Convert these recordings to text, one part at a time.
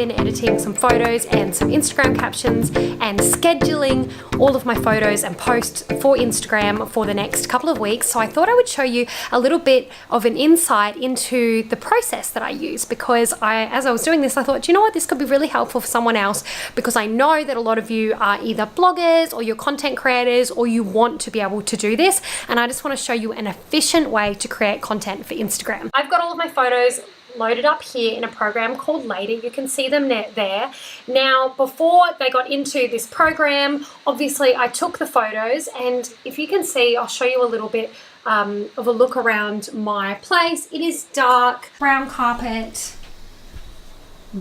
been editing some photos and some Instagram captions and scheduling all of my photos and posts for Instagram for the next couple of weeks. So I thought I would show you a little bit of an insight into the process that I use, because as I was doing this, I thought, you know what, this could be really helpful for someone else, because I know that a lot of you are either bloggers or you're content creators or you want to be able to do this. And I just want to show you an efficient way to create content for Instagram. I've got all of my photos loaded up here in a program called Later. You can see them there. Now, before they got into this program, obviously I took the photos, and if you can see, I'll show you a little bit of a look around my place. It is dark, brown carpet,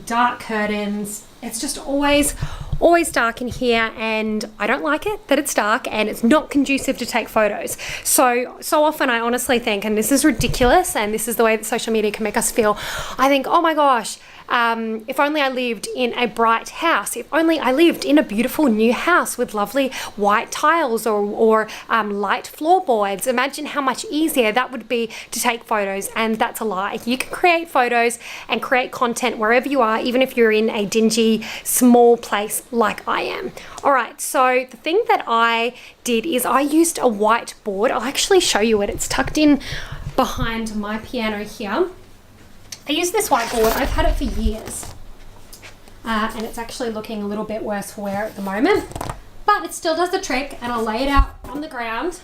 dark curtains. It's just always dark in here, and I don't like it that it's dark, and it's not conducive to take photos. So often I honestly think, and this is ridiculous, and this is the way that social media can make us feel, I think, oh my gosh, if only I lived in a bright house, if only I lived in a beautiful new house with lovely white tiles or light floorboards. Imagine how much easier that would be to take photos, and that's a lie. You can create photos and create content wherever you are, even if you're in a dingy, small place like I am. All right, so the thing that I did is I used a whiteboard. I'll actually show you it. It's tucked in behind my piano here. I use this whiteboard. I've had it for years, and it's actually looking a little bit worse for wear at the moment, but it still does the trick, and I'll lay it out on the ground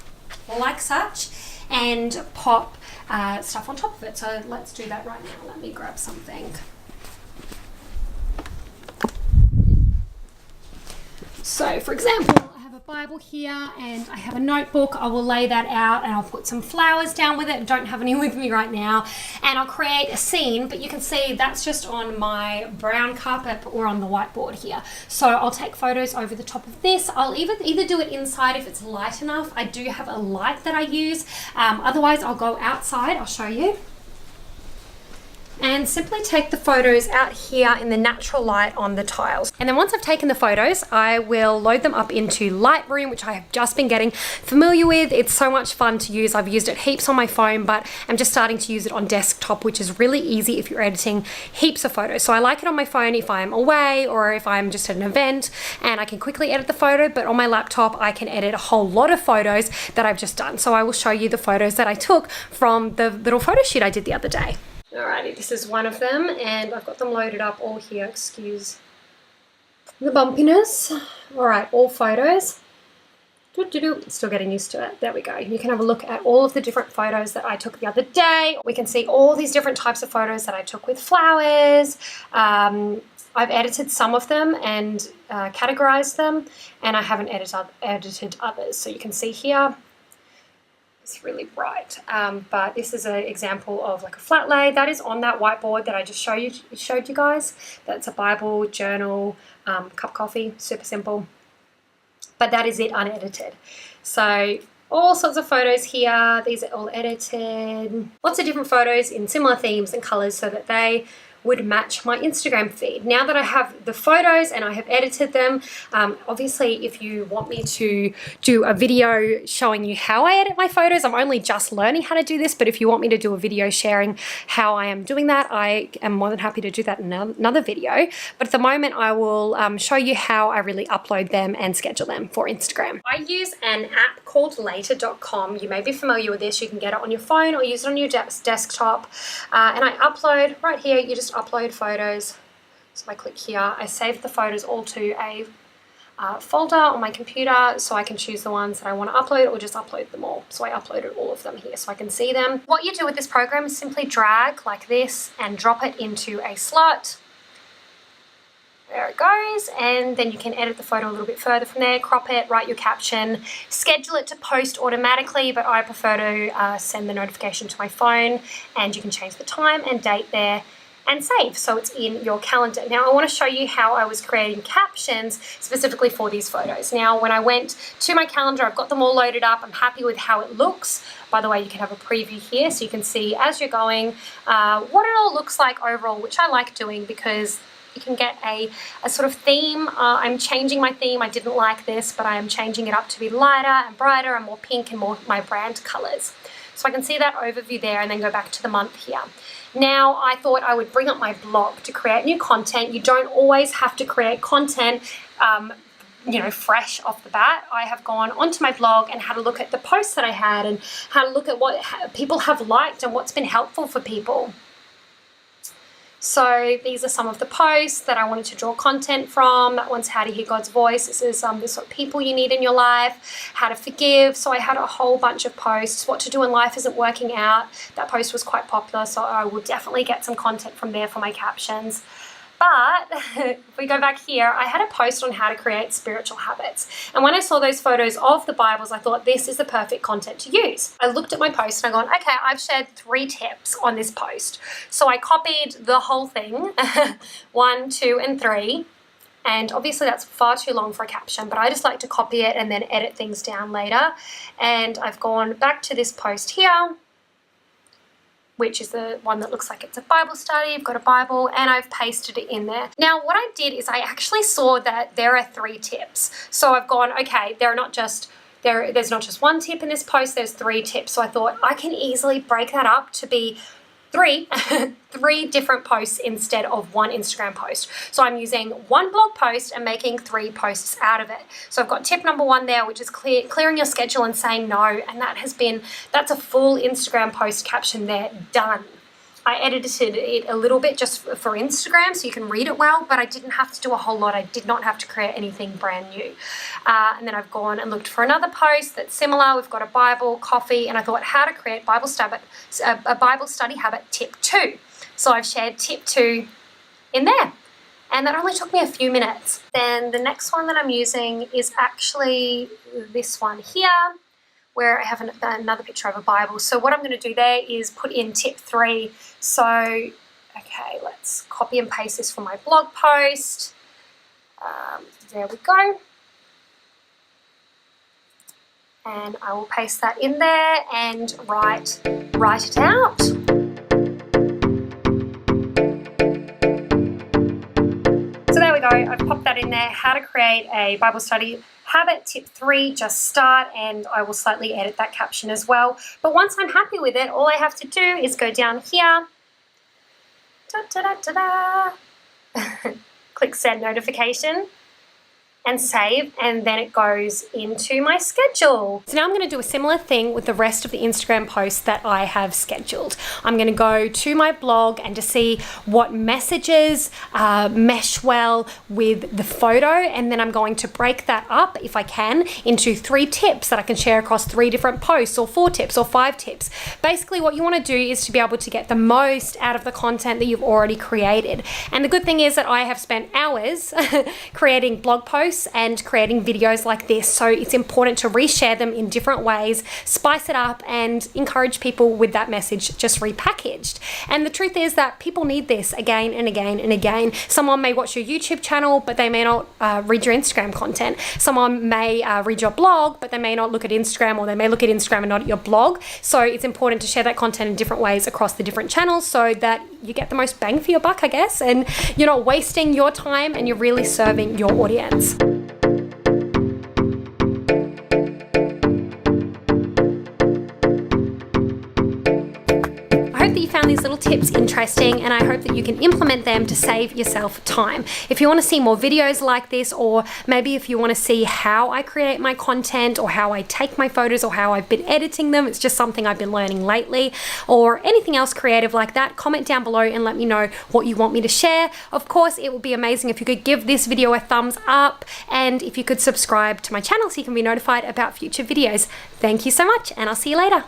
like such and pop stuff on top of it. So let's do that right now. Let me grab something. So for example, I have a Bible here and I have a notebook. I will lay that out and I'll put some flowers down with it. Don't have any with me right now. And I'll create a scene, but you can see that's just on my brown carpet or on the whiteboard here. So I'll take photos over the top of this. I'll either do it inside if it's light enough. I do have a light that I use. Otherwise I'll go outside. I'll show you. And simply take the photos out here in the natural light on the tiles. And then once I've taken the photos, I will load them up into Lightroom, which I have just been getting familiar with. It's so much fun to use. I've used it heaps on my phone, but I'm just starting to use it on desktop, which is really easy if you're editing heaps of photos. So I like it on my phone if I'm away or if I'm just at an event, and I can quickly edit the photo, but on my laptop, I can edit a whole lot of photos that I've just done. So I will show you the photos that I took from the little photo shoot I did the other day. Alrighty, this is one of them, and I've got them loaded up all here. Excuse the bumpiness. Alright, all photos. Still getting used to it. There we go. You can have a look at all of the different photos that I took the other day. We can see all these different types of photos that I took with flowers. I've edited some of them and categorized them, and I haven't edited others. So you can see here, it's really bright, but this is an example of like a flat lay that is on that whiteboard that I just showed you guys. That's a Bible, journal, cup of coffee, super simple, but that is it unedited. So all sorts of photos here. These are all edited. Lots of different photos in similar themes and colors so that they would match my Instagram feed. Now that I have the photos and I have edited them, obviously if you want me to do a video showing you how I edit my photos, I'm only just learning how to do this, but if you want me to do a video sharing how I am doing that, I am more than happy to do that in another video. But at the moment I will show you how I really upload them and schedule them for Instagram. I use an app called Later.com. You may be familiar with this. You can get it on your phone or use it on your desktop. And I upload right here. You just upload photos. So I click here. I save the photos all to a folder on my computer, so I can choose the ones that I want to upload or just upload them all. So I uploaded all of them here so I can see them. What you do with this program is simply drag like this and drop it into a slot. There it goes, and then you can edit the photo a little bit further from there, crop it, write your caption, schedule it to post automatically, but I prefer to send the notification to my phone, and you can change the time and date there and save, so it's in your calendar. Now I want to show you how I was creating captions specifically for these photos. Now when I went to my calendar, I've got them all loaded up. I'm happy with how it looks. By the way, you can have a preview here so you can see as you're going what it all looks like overall, which I like doing because you can get a sort of theme. I'm changing my theme. I didn't like this, but I am changing it up to be lighter and brighter and more pink and more my brand colors. So I can see that overview there and then go back to the month here. Now, I thought I would bring up my blog to create new content. You don't always have to create content fresh off the bat. I have gone onto my blog and had a look at the posts that I had and had a look at what people have liked and what's been helpful for people. So these are some of the posts that I wanted to draw content from. That one's how to hear God's voice. This is the sort of people you need in your life, how to forgive. So I had a whole bunch of posts. What to do when life isn't working out. That post was quite popular, so I will definitely get some content from there for my captions. But if we go back here, I had a post on how to create spiritual habits. And when I saw those photos of the Bibles, I thought this is the perfect content to use. I looked at my post and I gone, okay, I've shared 3 tips on this post. So I copied the whole thing, 1, 2, and 3. And obviously that's far too long for a caption, but I just like to copy it and then edit things down later. And I've gone back to this post here, which is the one that looks like it's a Bible study. I've got a Bible and I've pasted it in there. Now, what I did is I actually saw that there are 3 tips. So I've gone, okay, there's not just 1 tip in this post, there's 3 tips. So I thought I can easily break that up to be 3 different posts instead of 1 Instagram post. So I'm using 1 blog post and making 3 posts out of it. So I've got tip number 1 there, which is clearing your schedule and saying no. And that's a full Instagram post caption there, done. I edited it a little bit just for Instagram so you can read it well, but I didn't have to do a whole lot. I did not have to create anything brand new. And then I've gone and looked for another post that's similar. We've got a Bible, coffee, and I thought how to create a Bible study habit tip 2. So I've shared tip 2 in there. And that only took me a few minutes. Then the next one that I'm using is actually this one here, where I have another picture of a Bible. So what I'm going to do there is put in tip 3. So, okay, let's copy and paste this from my blog post. There we go. And I will paste that in there and write it out. So there we go. I've popped that in there. How to create a Bible study habit, tip 3, just start, and I will slightly edit that caption as well. But once I'm happy with it, all I have to do is go down here, click send notification, and save, and then it goes into my schedule. So now I'm going to do a similar thing with the rest of the Instagram posts that I have scheduled. I'm going to go to my blog and to see what messages mesh well with the photo, and then I'm going to break that up, if I can, into 3 tips that I can share across 3 different posts, or 4 tips, or 5 tips. Basically, what you want to do is to be able to get the most out of the content that you've already created. And the good thing is that I have spent hours creating blog posts and creating videos like this, so it's important to reshare them in different ways, spice it up, and encourage people with that message just repackaged. And the truth is that people need this again and again and again. Someone may watch your YouTube channel, but they may not read your Instagram content. Someone may read your blog, but they may not look at Instagram, or they may look at Instagram and not at your blog. So it's important to share that content in different ways across the different channels so that you get the most bang for your buck, I guess, and you're not wasting your time and you're really serving your audience. I hope that you found these little tips interesting, and I hope that you can implement them to save yourself time. If you want to see more videos like this, or maybe if you want to see how I create my content, or how I take my photos, or how I've been editing them, it's just something I've been learning lately, or anything else creative like that, comment down below and let me know what you want me to share. Of course, it would be amazing if you could give this video a thumbs up, and if you could subscribe to my channel so you can be notified about future videos. Thank you so much, and I'll see you later.